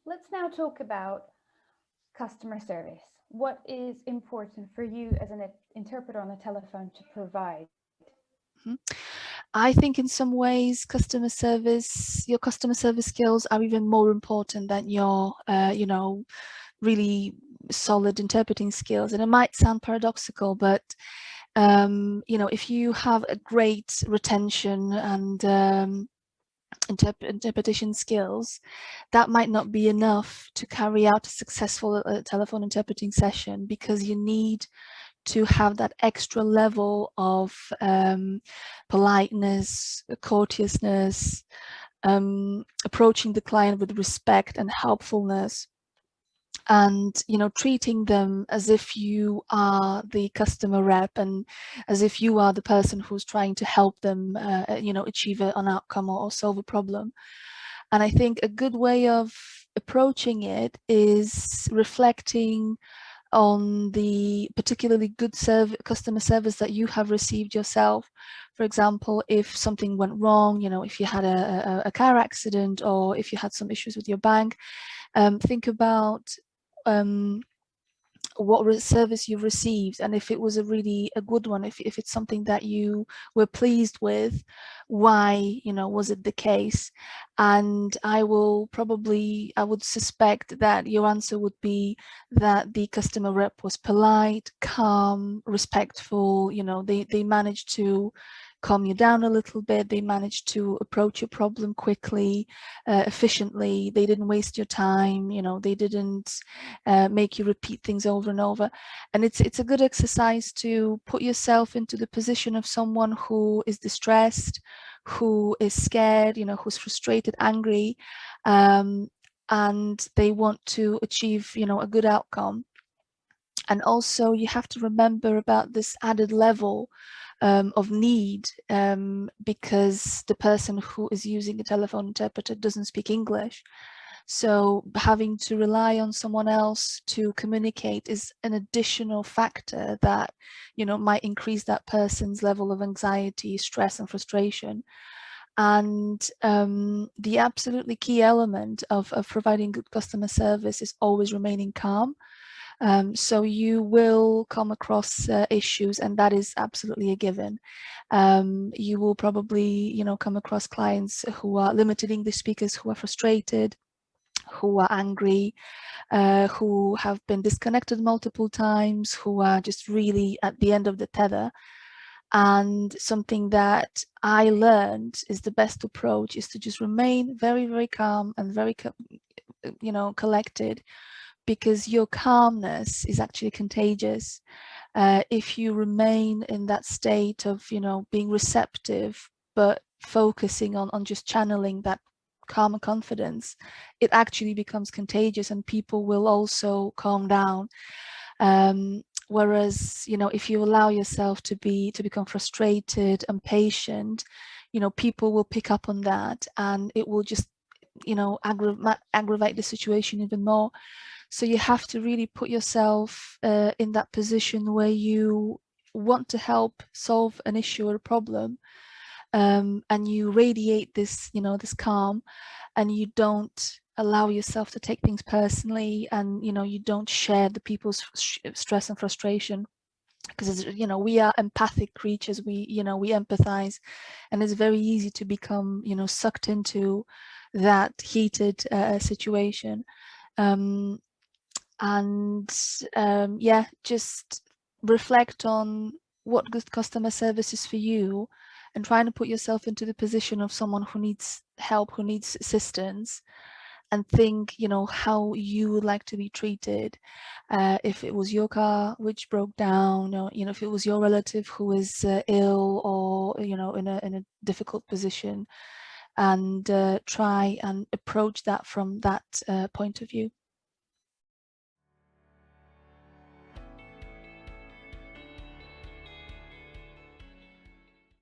Let's now talk about customer service. What is important for you as an interpreter on the telephone to provide? Mhm. I think in some ways your customer service skills are even more important than your, really solid interpreting skills. And it might sound paradoxical, but if you have a great retention and interpretation skills, that might not be enough to carry out a successful telephone interpreting session, because you need to have that extra level of politeness, courteousness, approaching the client with respect and helpfulness, and treating them as if you are the customer rep and as if you are the person who's trying to help them achieve an outcome or solve a problem. And I think a good way of approaching it is reflecting on the particularly good customer service that you have received yourself. For example, if something went wrong, if you had a car accident, or if you had some issues with your bank, think about um, what service you've received, and if it was a good one, if it's something that you were pleased with, why was it the case. And I would suspect that your answer would be that the customer rep was polite, calm, respectful. They managed to calm you down a little bit. They managed to approach your problem quickly, efficiently. They didn't waste your time. They didn't make you repeat things over and over. And it's a good exercise to put yourself into the position of someone who is distressed, who is scared, who's frustrated, angry, and they want to achieve, a good outcome. And also you have to remember about this added level of need, because the person who is using a telephone interpreter doesn't speak English. So having to rely on someone else to communicate is an additional factor that, might increase that person's level of anxiety, stress, and frustration. And the absolutely key element of providing good customer service is always remaining calm. So you will come across issues, and that is absolutely a given. You will probably, come across clients who are limited English speakers, who are frustrated, who are angry, who have been disconnected multiple times, who are just really at the end of the tether. And something that I learned is the best approach is to just remain very, very calm and very, collected, because your calmness is actually contagious. If you remain in that state of, being receptive, but focusing on just channeling that calm and confidence, it actually becomes contagious, and people will also calm down. Whereas, if you allow yourself to become frustrated, impatient, people will pick up on that, and it will just, aggravate the situation even more. So you have to really put yourself in that position where you want to help solve an issue or a problem, and you radiate this, this calm, and you don't allow yourself to take things personally, and you don't share the people's stress and frustration, because we are empathic creatures. We empathize, and it's very easy to become sucked into that heated situation. um, and yeah, just reflect on what good customer service is for you, and trying to put yourself into the position of someone who needs help, who needs assistance, and think, how you would like to be treated. If it was your car which broke down, or if it was your relative who is ill, or in a difficult position, and try and approach that from that point of view.